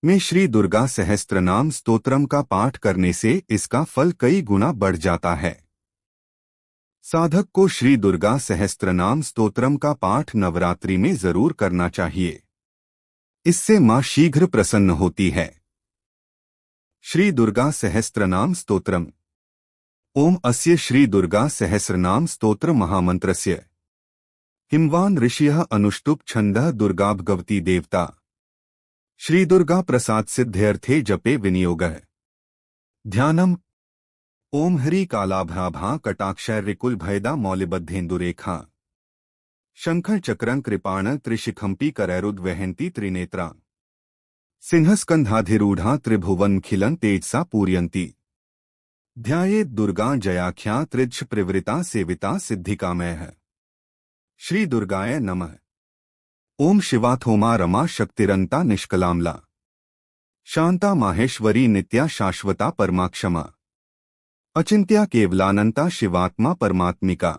में श्री दुर्गा सहस्त्रनाम स्तोत्रम का पाठ करने से इसका फल कई गुना बढ़ जाता है। साधक को श्री दुर्गा सहस्त्रनाम स्तोत्रम का पाठ नवरात्रि में जरूर करना चाहिए। इससे मां शीघ्र प्रसन्न होती है। श्री दुर्गा सहस्त्रनाम स्तोत्रम। ओम अस्य श्री दुर्गा सहस्रनाम स्तोत्र महामंत्रस्य हिमवान ऋषियः अनुष्टुप छंदः दुर्गा भगवती देवता श्री दुर्गा प्रसाद सिद्ध्यर्थे जपे विनियोगः। ध्यानम। ओम हरि कालाभाभा कटाक्षैर्विकुल भयदा मौलिबद्धेन्दुरेखा शंखं चक्रं कृपाण त्रिशिखंपी करैरुद्वहन्ती त्रिनेत्रा सिंहस्कंधाधिरूढ़ा त्रिभुवनखिलं तेजसा पूरयन्ती ध्यायेत् दुर्गा जयाख्या त्रिदश प्रवृता सेविता सिद्धिकामयः। श्री दुर्गाय नमः। ओम शिवाथोमा रमा शक्तिरंता निष्कलामला शांता माहेश्वरी नित्या शाश्वता परमाक्षमा अचिंत्या केवलानंता शिवात्मा परमात्मिका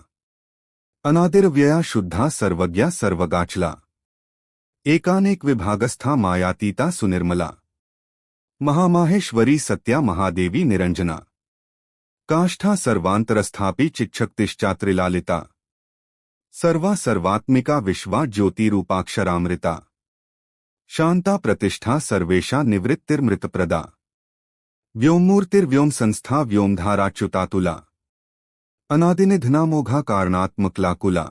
अनादिर्व्यया शुद्धा सर्वज्ञा सर्वगाचला एकानेक विभागस्था मायातीता सुनिर्मला महामाहेश्वरी सत्या महादेवी निरंजना काष्ठा सर्वांतरस्थापी चिक्षक्तिश्चात्रिलालिता सर्वा सर्वात्मिका विश्वा ज्योतिरूपाक्षरामृता शांता प्रतिष्ठा सर्वेशा निवृत्तिर्मृतप्रदा व्योममूर्तिर्व्योम संस्था व्योमधाराच्युतातुला अनादिनिधनामोघा कारणात्मकलाकुला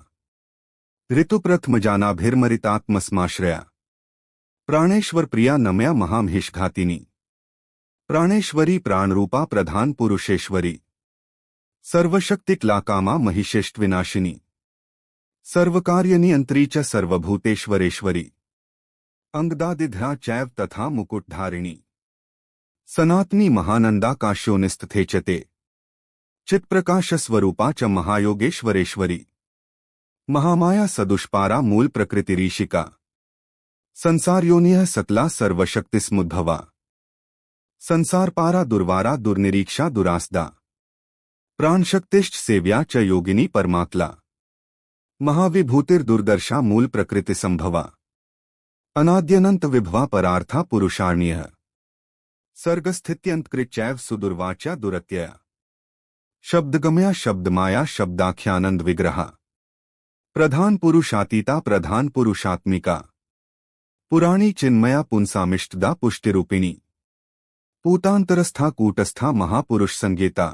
ऋतुप्रथमजानाभिर्मरितात्मस्माश्रया प्राणेश्वर प्रिया नमया महामहिषघातिनी प्राणेश्वरी प्राणरूपा प्रधान पुरुषेश्वरी सर्वशक्तिक्लाकामा महिषेष्ट्विनाशिनी सर्वकार्यनियंत्री च सर्वभूतेश्वरेश्वरी अंगदादिध्या चैव तथा मुकुटधारिणी सनातनी महानंदा काश्योनिस्थे चते चित्प्रकाशस्वरूपा च महायोगेश्वरेश्वरी महामाया सदुष्पारा मूल प्रकृतिरीशिका संसारयोनियः सकला सर्वशक्तिस्मुद्भवा संसारपारा दुर्वारा दुर्निरीक्षा दुरास्दा प्राणशक्तिश्च सेव्या च योगिनी परमाकला महाविभूतिर्दुर्दर्शा मूल प्रकृति संभवा अनाद्यनंत विभवा परार्था पुरुषार्ण्यः सर्गस्थित्यंतकृच्चैव सुदुर्वाच्या दुरत्यया शब्दगमया शब्दमाया शब्दाख्यानंद विग्रहा प्रधान पुरुषातीता प्रधान पुरुषात्मिका पुराणी चिन्मया पुंसामिष्टदा पुष्टिरूपिणी पूतांतरस्था कूटस्था महापुरुष संगीता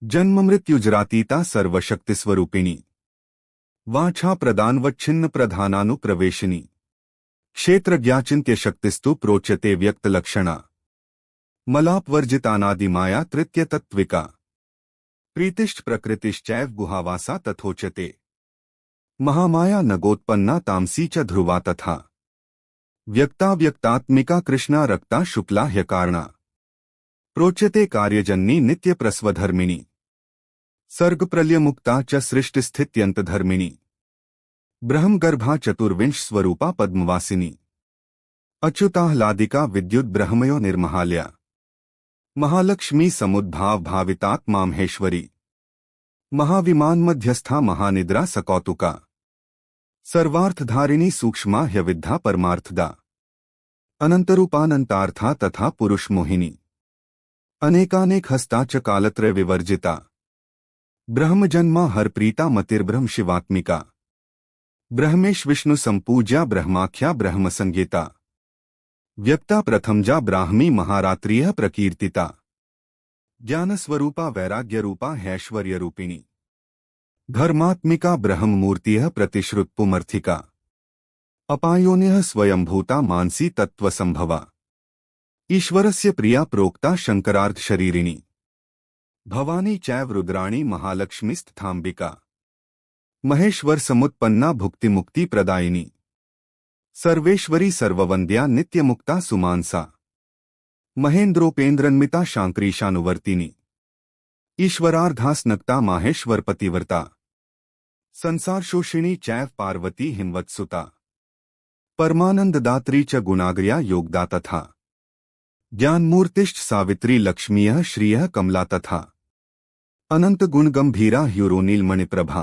जन्म मृत्युजरातीता सर्वशक्तिस्वरूपिणी वाचा प्रदानवच्छिन्न प्रधानानुप्रवेशिनी क्षेत्रज्ञाचिन्त्य शक्तिस्तु प्रोच्यते व्यक्तलक्षणा मलापवर्जितानादिमाया तृतीयतत्त्विका प्रीतिश्च प्रकृतिश्चैव गुहावासा तथोच्यते महामाया नगोत्पन्ना तामसी च ध्रुवा तथा व्यक्ता व्यक्तात्मिका कृष्णा रक्ता शुक्ला ह्यकारणा प्रोच्यते कार्यजन्नी नित्यप्रस्वधर्मिणी सर्गप्रलयमुक्ता च सृष्टिस्थित्यन्तधर्मिणी ब्रह्मगर्भा चतुर्विंश स्वरूपा पद्मवासिनी अच्युताह्लादिका विद्युत ब्रह्मयो निर्महाल्या महालक्ष्मी समुद्भाव भावितात्मा महेश्वरी महाविमान मध्यस्था महानिद्रा सकौतुका सर्वार्थधारिणी सूक्ष्मा ह्यविद्धा परमार्थदा अनंतरूपानंतार्था तथा पुरुष मोहिनी अनेकानेक हस्ता च कालत्रय विवर्जिता ब्रह्मजन्मा हरप्रीता मतिर्ब्रह्म शिवात्मिका ब्रह्मेश विष्णु संपूज्या ब्रह्माख्या ब्रह्म संगीता व्यक्ता प्रथमजा ब्राह्मी महारात्रियः प्रकीर्तिता ज्ञानस्वरूपा वैराग्यरूपा हैश्वर्यरूपिणी धर्मात्मिका ब्रह्ममूर्तियः प्रतिश्रुतपुमर्थिका अपायोनियः स्वयंभूता मानसी तत्त्वसंभवा ईश्वरस्य प्रिया प्रोक्ता शंकरार्धशरीरिणी भवानी चैव रुद्राणी महालक्ष्मीस्थाम्बिका महेश्वर समुत्पन्ना भुक्तिमुक्ति प्रदायिनी सर्वेश्वरी सर्ववंद्या नित्यमुक्ता सुमानसा महेन्द्रोपेन्द्रन्मिता शांक्रीशानुवर्तिनी ईश्वरार्धास्नक्ता माहेश्वर पतिव्रता संसारशोषिणी चैव पार्वती हिमवत्सुता परमानंददात्री च गुणाग्र्या योगदा तथा ज्ञानमूर्तिश्च सावित्री लक्ष्मीयः श्रियः कमला तथा अनंत गुणगंभीरा ह्यूरोनीलमणिप्रभा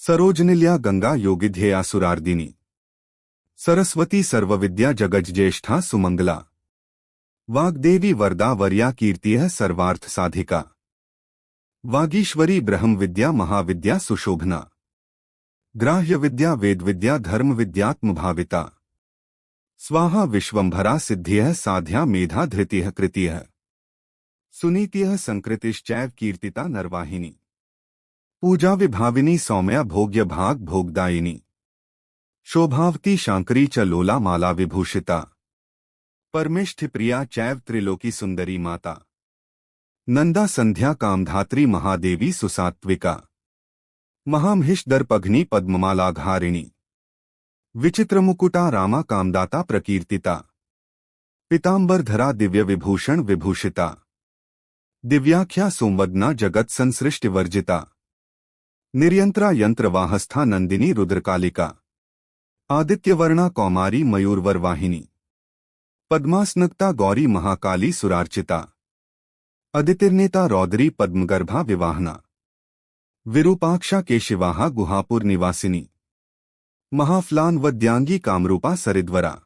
सरोजनिल्या गंगा योगिध्येया सुरार्दिनी सरस्वती सर्वविद्या जगज्ज्येष्ठा सुमंगला। वाग्देवी वरदा वर्या कीर्तिः सर्वार्थ साधिका। वागीश्वरी ब्रह्म विद्या महाविद्या सुशोभना। ग्राह्य विद्या वेद विद्या धर्म विद्यात्म भाविता। स्वाहा विश्वंभरा सिद्धिः साध्या मेधा धृतिः कृतिः। सुनीतिः संकृतिश्चैव कीर्तिता नरवाहिनी। पूजा विभाविनी सौम्या भोग्य भाग भोगदायिनी। शोभावती शांकरी च लोला माला विभूषिता। परमेष्ठि प्रिया चैव त्रिलोकी सुंदरी माता। नंदा संध्या कामधात्री महादेवी सुसात्विका। महामहिषदर्पघ्नी पद्ममालाघारिणी। विचित्र मुकुटा रामा कामदाता प्रकीर्तिता। पीतांबरधरा दिव्य विभूषण विभूषिता। दिव्याख्या सोमवदना जगत संसृष्टि वर्जिता। निर्यंत्रा यंत्रवाहस्था नंदिनी रुद्रकालिका। आदित्यवर्णा कौमारी मयूरवर वाहिनी। पद्मासनक्ता गौरी महाकाली सुरार्चिता। अदितिर्नेता रौद्री पद्मगर्भा विवाहना। विरूपाक्षा केशिवाहा गुहापुर निवासिनी। महाफ्लान वद्यांगी कामरूपा सरिद्वरा।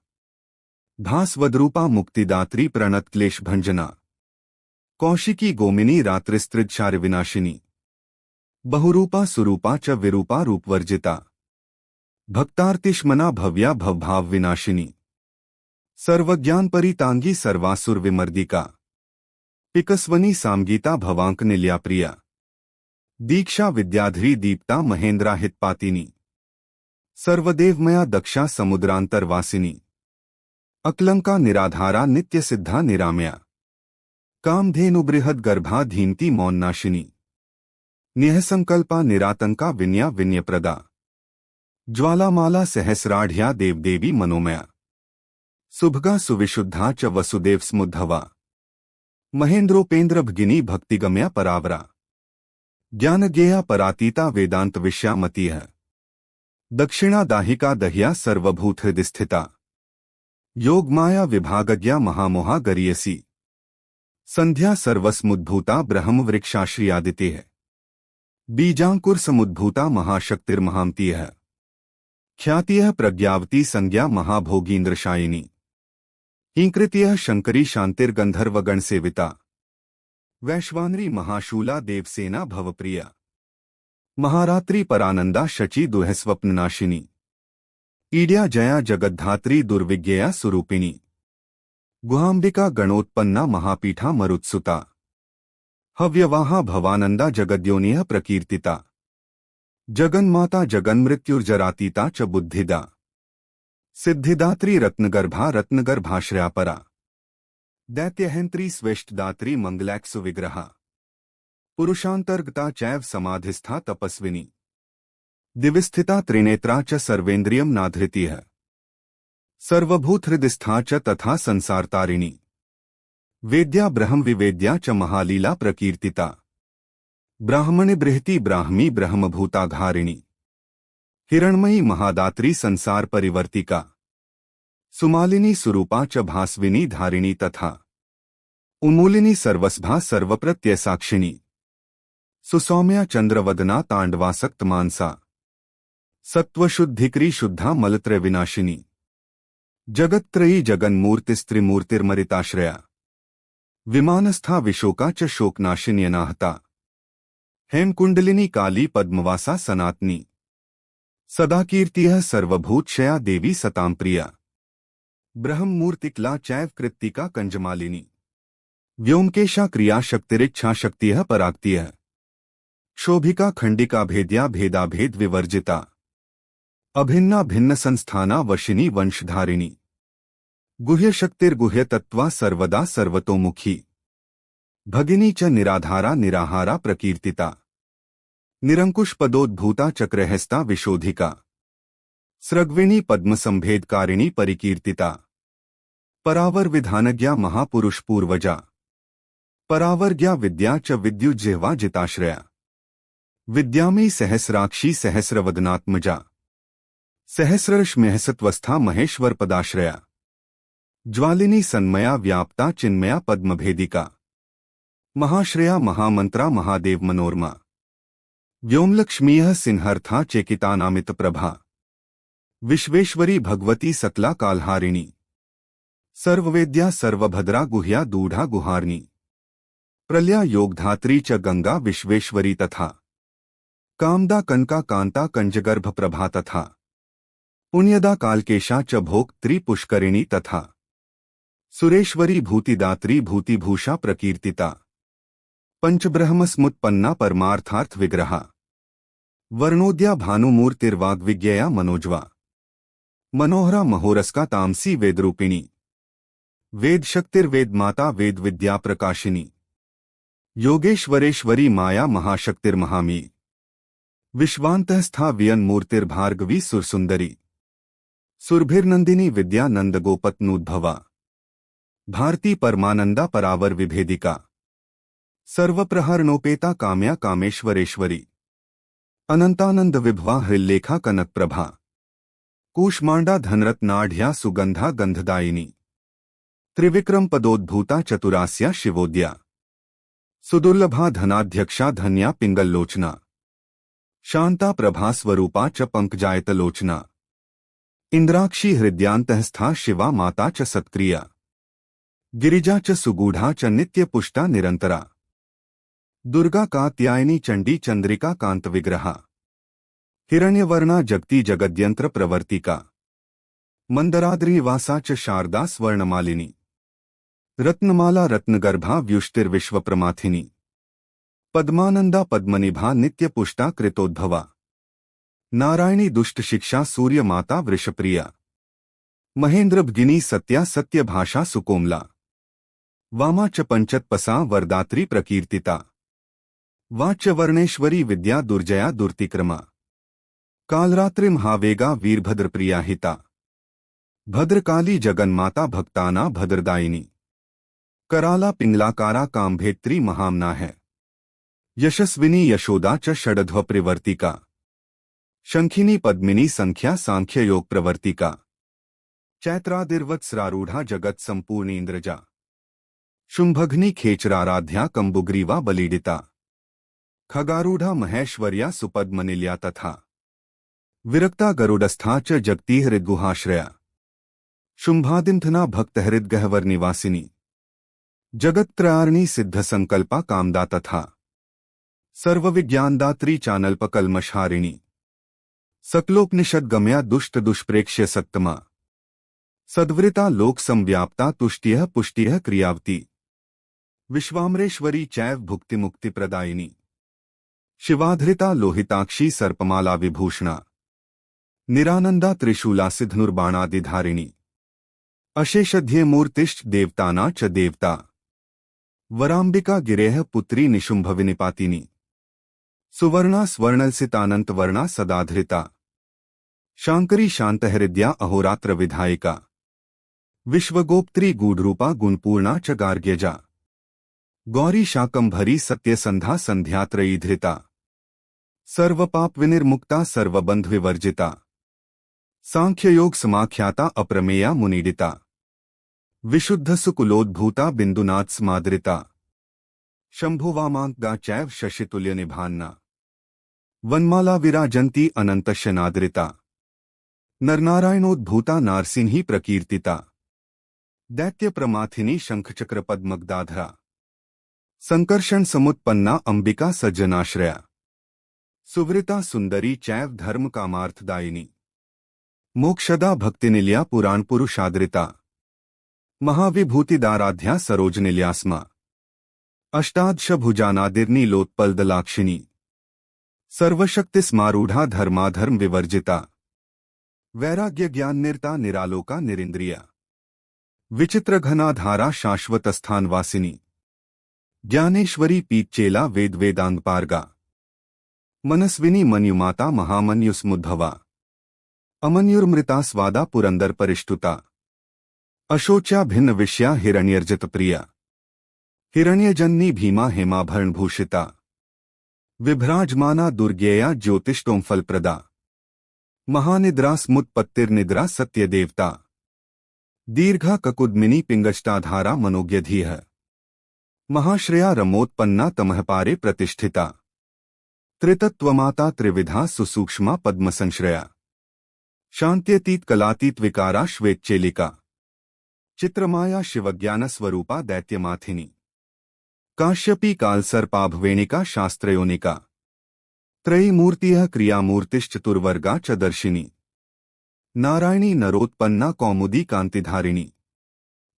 भासवद्रूपा मुक्तिदात्री प्रणत क्लेश भंजना। कौशिकी गोमिनी रात्रिस्त्रिदशार विनाशिनी। बहुरूपा सुरूपा च विरूपा रूपवर्जिता। भक्तार्तिष्मना भव्या भवभाव विनाशिनी। सर्वज्ञान परितांगी सर्वासुर विमर्दिका। पिकस्वनी सामगीता भवांक निल्याप्रिया। दीक्षा विद्याधरी दीप्ता महेंद्रा हितपातिनी। सर्वदेवमया दक्षा समुद्रांतरवासिनी। अकलंका निराधारा नित्य सिद्धा निरामया। कामधेनु बृहद गर्भा धीमती मौननाशिनी। निःसंकल्पा निरातंका विनया विनयप्रदा। ज्वालामाला सहस्राढ़या देवदेवी मनोमया। सुभगा सुविशुद्धा च वसुदेव स्मुद्धवा। महेंद्रोपेन्द्र भगिनी भक्तिगम्या परावरा। ज्ञानज्ञेया परातीता वेदांत विश्यामतीह। दक्षिणा दाहिका दह्या सर्वभूत हृदय स्थिता। योगमाया विभागज्ञा महामोहा गरीयसी। संध्या सर्वस्मुद्भूता ब्रह्म वृक्षाश्रियादितेः। बीजांकुर समुद्भूता महाशक्तिर्महामतीः। ख्यातियः प्रज्ञावती संज्ञा महाभोगीन्द्रशायिनी। हींकृतियः शंकरी शांतिर्गंधर्वगण सेविता। वैश्वानरी महाशूला देवसेना भवप्रिया। महारात्रि परानंदा शची दुःस्वप्ननाशिनी। ईड्या जया जगद्धात्री दुर्विज्ञेया स्वरूपिणी। गुहांबिका गणोत्पन्ना महापीठा मरुत्सुता। हव्यवाहा भवानंदा जगद्योनिः प्रकीर्तिता। जगन्माता जगन्मृत्युर्जरातीता च बुद्धिदा। सिद्धिदात्री रत्नगर्भा रत्नगर्भाश्रयापरा। दैत्यहंत्री स्वेष्टदात्री मंगलैक्सु विग्रहा। पुरुषांतर्गता चैव समाधिस्था तपस्विनी। दिविस्थिता त्रिनेत्रा च सर्वेन्द्रियं नाधृतिः। सर्वभूतहृदिस्था च तथा संसारतारिणी। वेद्या ब्रह्म विवेद्या च महालीला प्रकीर्तिता। ब्राह्मणि बृहति ब्राह्मी ब्रह्मभूताघारिणी। हिरण्मयी महादात्री संसार परिवर्तिका। सुमालिनी सुरूपा च भास्विनी धारिणी तथा। उन्मूलिनी सर्वस्भा सर्वप्रत्ययसाक्षिणी। सुसौम्या चंद्रवदना तांडवासक्त मानसा। सत्वशुद्धिकरी शुद्धा मलत्रय विनाशिनी। जगत्त्रयी जगन्मूर्तिस्त्रिमूर्तिर्मरिताश्रया। विमानस्था विशोका च शोकनाशिन्यनाहता। हेमकुंडलिनी काली पद्मवासा सनातनी। सदाकीर्तिः सर्वभूतशया देवी सतांप्रिया। ब्रह्ममूर्तिकला चैव कृत्तिका कंजमालिनी। व्योमकेशा क्रिया शक्तिरिच्छा शक्तिः पराक्तिः। क्षोभिका खंडिका भेद्या भेदाभेद विवर्जिता। अभिन्ना भिन्न संस्थाना वशिनी वंशधारिणी। गुह्य शक्तिर्गुह्य तत्वा सर्वदा सर्वतोमुखी। भगिनी च निराधारा निराहारा प्रकीर्तिता। निरंकुश पदोद्भूता चक्रहस्ता विशोधिका। सृग्विणी पद्मसंभेदकारिणी परिकीर्तिता। परावर विधानज्ञा महापुरुष पूर्वजा। परावर्ज्ञा विद्या च विद्युज्जिह्वा जिताश्रया। विद्यामयी सहस्राक्षी सहस्रवदनात्मजा। सहस्रर्षमहसत्वस्था महेश्वर पदाश्रया। ज्वालिनी सन्मया व्याप्ता चिन्मया पद्मभेदिका। महाश्रया महामंत्रा महादेव मनोरमा। व्योमलक्ष्मीयः सिंहर्था चेकितानामित प्रभा। विश्वेश्वरी भगवती सकला कालहारिणी सर्ववेद्या सर्वभद्रा गुह्या दूढ़ा गुहार्णी प्रलया योगधात्री च गंगा विश्वेश्वरी तथा कामदा कनका कांता कंजगर्भ प्रभा तथा पुण्यदा कालकेशा च भोक्त्री पुष्करिणी तथा सुरेश्वरी भूतिदात्री भूतिभूषा प्रकीर्तिता पंचब्रह्मस्मुत्पन्ना परमार्थार्थ विग्रहा वर्णोद्या भानुमूर्तिर्वाग्विज्ञया मनोज्वा मनोहरा महोरस्का तामसी वेदरूपिणी वेदशक्तिर्वेद माता वेद विद्या प्रकाशिनी योगेश्वरेश्वरी माया महाशक्तिर्महामी विश्वांतःस्था वियन मूर्तिर्भार्गवी सुरसुंदरी सुरभिर्नंदिनी विद्या नंदगोपत्नुद्भवा भारती परमानंदा परावर विभेदिका सर्वप्रहरणोपेता काम्या कामेश्वरेश्वरी अनंतानंद विभवा हृल्लेखा कनकप्रभा कूष्मांडा धनरत्नाढ़या सुगंधा गंधदायिनी त्रिविक्रम पदोद्भूता चतुरास्या शिवोद्या सुदुर्लभा धनाध्यक्षा धन्या पिंगल्लोचना शांता प्रभा स्वरूपा च पंकजायतलोचना इंद्राक्षी हृदयांतःस्था शिवा माता च सत्क्रिया गिरिजा च सुगूढ़ा च नित्यपुष्टा निरंतरा दुर्गा कात्यायनी चंडी चंद्रिका कांत विग्रहा हिरण्यवर्णा जगती जगद्यंत्र प्रवर्तिका मंदराद्रिवासा च शारदा स्वर्णमालिनी रत्नमाला रत्नगर्भा व्युष्टिर्विश्वप्रमाथिनी पद्मानंदा पद्मनिभा नित्यपुष्टा कृतोद्भवा नारायणी दुष्ट शिक्षा सूर्य माता वृषप्रिया महेंद्रभगिनी सत्या सत्यभाषा सुकोमला वामा च पंचतपसा वरदात्री प्रकीर्तिता वाच्य वर्णेश्वरी विद्या दुर्जया दुर्तिक्रमा कालरात्रि महावेगा वीरभद्रप्रिया हिता भद्रकाली जगन्माता भक्ताना भद्रदायिनी कराला पिंगलाकारा कामभेत्री महामना है यशस्विनी यशोदा च षडध्व प्रवर्तिका शंखिनी पद्मिनी संख्या सांख्य योग प्रवर्तिका चैत्रादिर्वत्सरारूढ़ा जगत संपूर्ण इंद्रजा शुंभघ्नि खेचराराध्या कंबुग्रीवा बलीडिता खगारूढ़ा महेश्वर्या सुपद्मनिल्या तथा विरक्ता गरुडस्था च जगतीहृद्गुहाश्रया शुंभादिंथना भक्तहृद्गहवर निवासिनी जगत्त्रयार्णी सिद्ध संकल्पा कामदा तथा सर्वविज्ञानदात्री चानल्पकल्मषहारिणी सकलोपनिषद गम्या दुष्ट दुष्प्रेक्ष्य सत्तमा सद्वृता लोक संव्याप्ता तुष्टियः पुष्टियः क्रियावती विश्वामरेश्वरी चैव भुक्तिमुक्ति प्रदायिनी शिवाधृता लोहिताक्षी सर्पमाला विभूषणा निरानंदा त्रिशूला सिद्धनुर्बाणादिधारिणी अशेषध्य मूर्तिश्च देवताना च देवता वरांबिका गिरेह पुत्री निशुंभ विनिपातिनी सुवर्णा स्वर्णलसितानंत वर्णा सदाधृता शांकरी शांतहृदया अहोरात्र विधायिका विश्वगोप्त्री गूढ़रूपा गुणपूर्णा च गार्ग्यजा गौरी शाकंभरी सत्यसंधा संध्यात्रयीधृता सर्वपाप विनिर्मुक्ता सर्वबंध विवर्जिता सांख्ययोग समाख्याता अप्रमेया मुनीडिता विशुद्ध सुकुलोद्भूता बिंदुनाथ स्मादृता शंभुवामांगा चैव शशितुल्य निभान्ना वनमाला विराजंती अनंतशनादृता नरनारायणोद्भूता नारसिंही प्रकीर्तिता दैत्य प्रमाथिनी शंखचक्र पद्मगदाधरा संकर्षण समुत्पन्ना अंबिका सज्जनाश्रया सुवृता सुंदरी चैव धर्म कामार्थदायिनी मोक्षदा भक्तिनिलया पुराण पुरुषादृता महाविभूतिदाराध्या सरोजनिल्यास्मा अष्टादशभुजानादिर्नी लोत्पलदलाक्षिणी सर्वशक्तिस्मारूढ़ा धर्माधर्म विवर्जिता वैराग्य ज्ञाननिरता निरालोका निरिंद्रिया विचित्रघनाधारा शाश्वतस्थानवासिनी ज्ञानेश्वरी पीतचेला वेद वेदांगपार्गा मनस्विनी मन्युमाता महामन्युस्मुद्भवा अमन्युर्मृता स्वादा पुरंदर परिष्टुता अशोच्या भिन्न विषया हिरण्यर्जित प्रिया हिरण्यजन्नी भीमा हेमाभरण भूषिता विभ्राजमाना दुर्गेया ज्योतिष्टोम फलप्रदा महानिद्रा स्मुत्पत्तिर्निद्रा सत्यदेवता दीर्घा ककुद्मिनी पिंगष्टाधारा मनोज्ञधीह महाश्रया रमोत्पन्ना तमहपारे प्रतिष्ठिता त्रितत्वमाता त्रिविधा सुसूक्ष्मा पद्मसंश्रया शांत्यतीत कलातीत विकारा श्वेतचेलिका चित्रमाया शिवज्ञान स्वरूपा दैत्यमाथिनी काश्यपी कालसर्पाभवेणिका शास्त्रयोनिका त्रयीमूर्तिः क्रियामूर्तिश्चतुर्वर्गा च दर्शिनी नारायणी नरोत्पन्ना कौमुदी कांतिधारिणी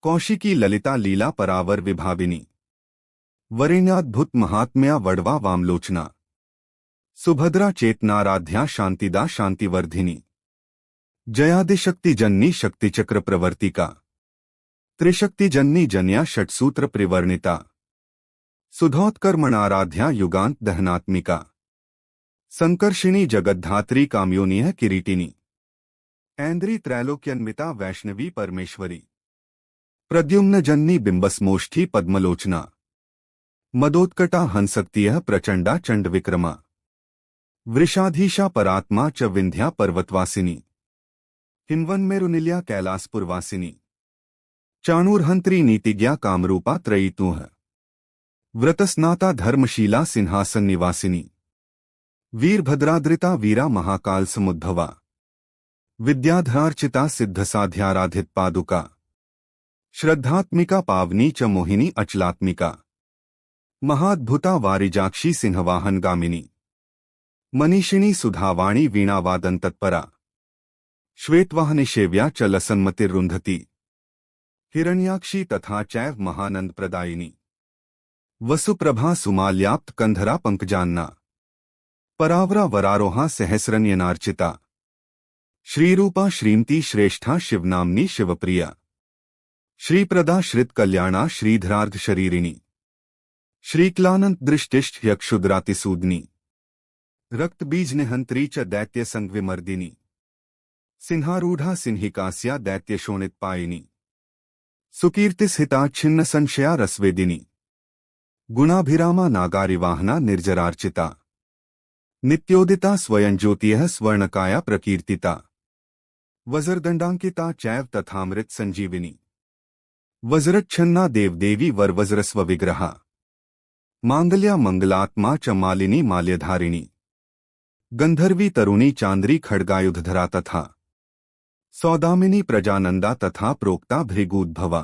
कौशिकी ललिता लीला परावर विभाविनी वरेण्याद्भुत महात्म्या वडवा वामलोचना सुभद्रा चेतनाराध्या शांतिदा शांतिवर्धिनी जयादिशक्ति जन्नी शक्तिचक्र प्रवर्तिका त्रिशक्तिजन्नी जन्या षट्सूत्र परिवर्णिता सुधोत्कर्मणाराध्या युगांत दहनात्मिका संकर्षिणी जगद्धात्री काम्योनिः किरीटिनी ऐन्द्री त्रैलोक्यन्विता वैष्णवी परमेश्वरी प्रद्युम्न जन्नी बिंबस्मोष्ठी पद्मलोचना मदोत्कटा हंसक्तियः प्रचंडा चंड विक्रमा वृषाधीशा परात्मा च विंध्या पर्वतवासिनी हिन्वन्मेरुनिल्या कैलासपुरवासिनी चाणूरहंत्री नीतिज्ञा कामरूपा त्रयीतुः व्रतस्नाता धर्मशीला सिंहासन निवासिनी वीरभद्राद्रिता वीरा महाकाल समुद्भवा विद्याधरार्चिता सिद्धसाध्याराधित पादुका श्रद्धात्मिका पावनी च मोहिनी अचलात्मिका महाद्भुता वारिजाक्षी सिंहवाहन गामिनी मनीषिणी सुधावाणी वीणावादन तत्परा श्वेतवाहनिषेव्या च लसन्मतिरुन्धति हिरण्याक्षी तथा चैव महानंद प्रदायिनी वसुप्रभा सुमाल्याप्त कंधरा पंकजान्ना परावरा वरारोहा सहस्रन्यनार्चिता श्रीरूपा श्रीमती श्रेष्ठा शिवनाम्नी शिवप्रिया श्रीप्रदा श्रित कल्याणा श्रीधरार्ध शरीरिणी श्रीक्लानंत दृष्टिष्ठ यक्षुद्रातिसूदनी रक्तबीज निहंत्री च दैत्य संगविमर्दिनी सिंहारूढ़ा सिंहिकास्या दैत्य शोणित पायिनी सुकीर्तिस्हिता छिन्न संशया रसवेदिनी गुणाभिरामा नागारिवाहना निर्जरार्चिता नित्योदिता स्वयं ज्योतिः स्वर्णकाया प्रकीर्तिता वज्रदंडांकिता चैव तथामृत संजीविनी वज्रच्छन्ना देवदेवी वरवज्रस्व विग्रहा मांगल्या मंगलात्मा च मालिनी माल्यधारिणी गंधर्वी तरुणी चांद्री खड्गायुधधरा तथा सौदामिनी प्रजानंदा तथा प्रोक्ता भृगूद्भवा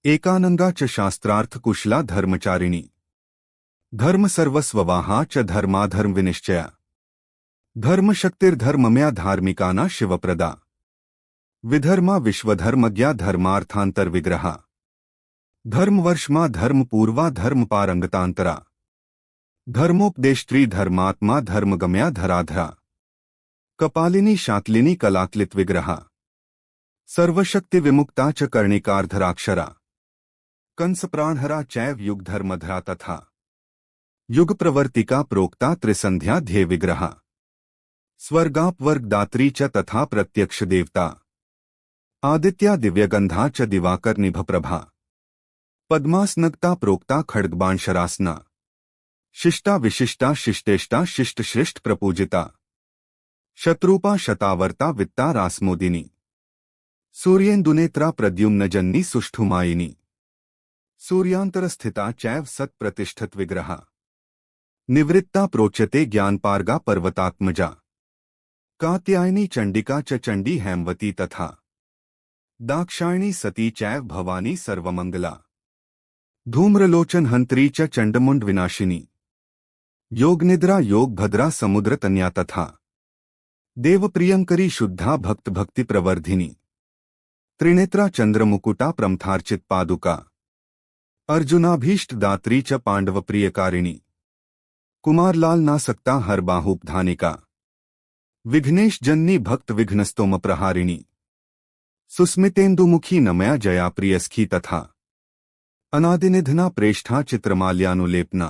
एकानंगा च शास्त्रार्थ कुशला धर्मचारिणी धर्म सर्वस्ववाहा च धर्माधर्म विनिश्चया धर्मशक्तिर्धर्मम्या धार्मिकाना शिवप्रदा विधर्मा विश्वधर्मज्ञा धर्मार्थांतर विग्रहा धर्मवर्षमा धर्मपूर्वा धर्मपारंगतांतरा धर्मोपदेष्ट्री धर्मात्मा धर्मगम्या धराधरा कपालिनी शातलिनी कलाक्लित विग्रहा सर्वशक्ति विमुक्ता च कर्णिकार्धराक्षरा कंस प्राणहरा चैव युगधर्मधरा तथा युग प्रवर्तिका प्रोक्ता त्रिसंध्या ध्येय विग्रहा स्वर्गापवर्गदात्री च तथा प्रत्यक्ष देवता आदित्या दिव्यगंधा च दिवाकर निभप्रभा पद्मासनगता प्रोक्ता खड्गबाणशरासना शिष्टा विशिष्टा शिष्टेष्टा शिष्ट श्रेष्ठ प्रपूजिता शत्रुपा शतावर्ता वित्ता रासमोदिनी सूर्येन्दुनेत्रा प्रद्युम्नजन्नी सुष्ठुमायिनी सूर्यांतरस्थिता चैव सत्प्रतिष्ठित विग्रहा निवृत्ता प्रोच्यते ज्ञानपार्गा पर्वतात्मजा कात्यायनी चंडिका च चंडी हेमवती तथा दाक्षायणी सती चैव भवानी सर्वमंगला धूम्रलोचन हंत्री च चंडमुंड विनाशिनी योगनिद्रा योगभद्रा समुद्रतन्या तथा देवप्रियंकरी शुद्धा भक्त भक्ति प्रवर्धिनी त्रिनेत्रा चंद्रमुकुटा प्रमथार्चित पादुका अर्जुनाभीष्ट दात्री च पांडव प्रियकारिणी कुमारलाल नासक्ता हर बाहुपधानिका विघ्नेश जन्नी भक्त विघ्नस्तोम प्रहारिणी सुस्मितेन्दुमुखी नमया जया प्रियस्खी तथा अनादिनिधना प्रेष्ठा चित्रमाल्यानुलेपना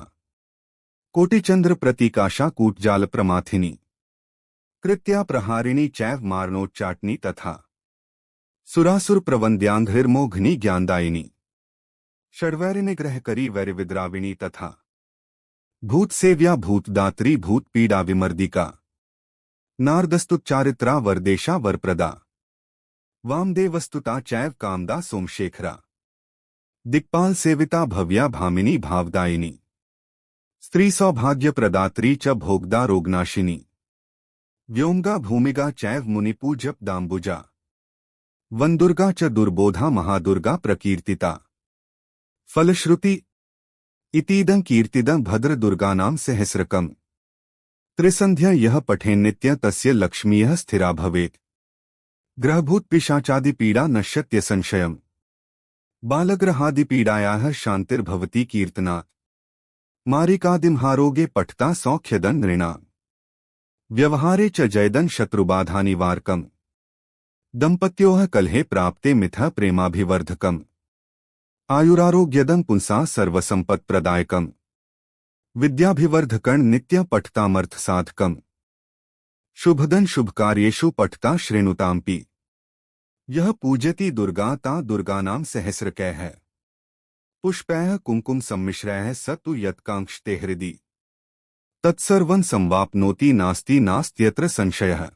कोटिचंद्र प्रतीकाशा कूटजाल प्रमाथिनी कृत्या प्रहारिणी चैव मारणोच्चाटनी तथा सुरासुर प्रवंद्यांघ्रिर्मोघनी ज्ञानदायिनी षड्वैरिनिग्रह करी वैरविद्राविणी तथा भूतसेव्या भूतदात्री भूतपीड़ा विमर्दिका नारदस्तुच्चारित्रा वरदेशा वरप्रदा वामदेवस्तुता चैव कामदा सोमशेखरा दिक्पाल सेविता भव्या भामिनी भावदायिनी स्त्री सौभाग्य प्रदात्री च भोगदा रोगनाशिनी व्योमगा भूमिगा चैव मुनिपूजप दाम्बुजा वनदुर्गा च दुर्बोधा महादुर्गा प्रकीर्तिता। फलश्रुति इतीदं कीर्तिदं भद्रदुर्गानां सहस्रकम्। त्रिसन्ध्या यः पठेन्नित्य तस्य लक्ष्मीः स्थिरा भवेत्। ग्रहभूतपिशाचादिपीडा नश्यत्य संशयम्। बालग्रहादिपीडायाः शान्तिर्भवति कीर्तनात्। मारिकादिमहारोगे पठता सौख्यदं नृणाम्। व्यवहारे च जयदन् शत्रुबाधानिवारकम्। दम्पत्योः कलहे प्राप्ते मिथः प्रेमाभिवर्धकम्। आयुरारोग्यदं पुंसा सर्वसम्पत्प्रदायकम्। विद्याभिवर्धकं नित्य पठतामर्थसाधकम्। शुभदं शुभकार्येषु पठता श्रेणुताम्पि। यः पूजति दुर्गा ता दुर्गानां सहस्रकैः। पुष्पैः कुङ्कुम सम्मिश्रैः स तु यत्काङ्क्षते हृदि। तत्सर्वं संवाप्नोति नास्ति नास्त्यत्र संशयः।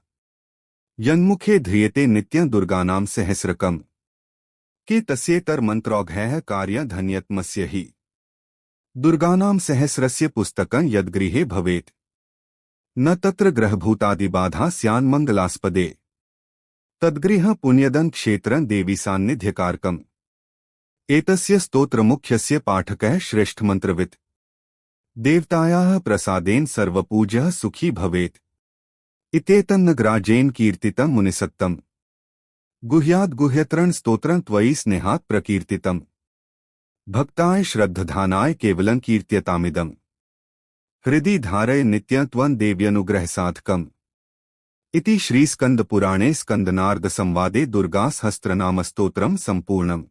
यन्मुखे ध्रियते नित्यं दुर्गानां सहस्रकम्। के तस्येतर्मन्त्रौघैः कार्यधन्यत्मस्य हि। दुर्गानां सहस्रस्य पुस्तकं यद्गृहे भवेत् न तत्र ग्रहभूतादिबाधा स्यान्मङ्गलास्पदे। तद्गृह पुण्यदं क्षेत्रं देवी सान्निध्यकारकम्। एतस्य स्तोत्रमुख्यस्य पाठकः श्रेष्ठमन्त्रवित्। देवतायाः प्रसादेन सर्वपूज्यः सुखी भवेत्। इत्येतन्नगराजेन कीर्तितं मुनिसत्तम्। गुह्याद्गुह्यतरं स्तोत्रं त्वयि स्नेहात् प्रकीर्तितम्। भक्ताय श्रद्धधानाय केवलं कीर्त्यतामिदम्। हृदि धारय नित्यं त्वं देव्यनुग्रहसाधकम्। इति श्रीस्कन्दपुराणे स्कन्दनारदसंवादे दुर्गासहस्रनामस्तोत्रं सम्पूर्णम्।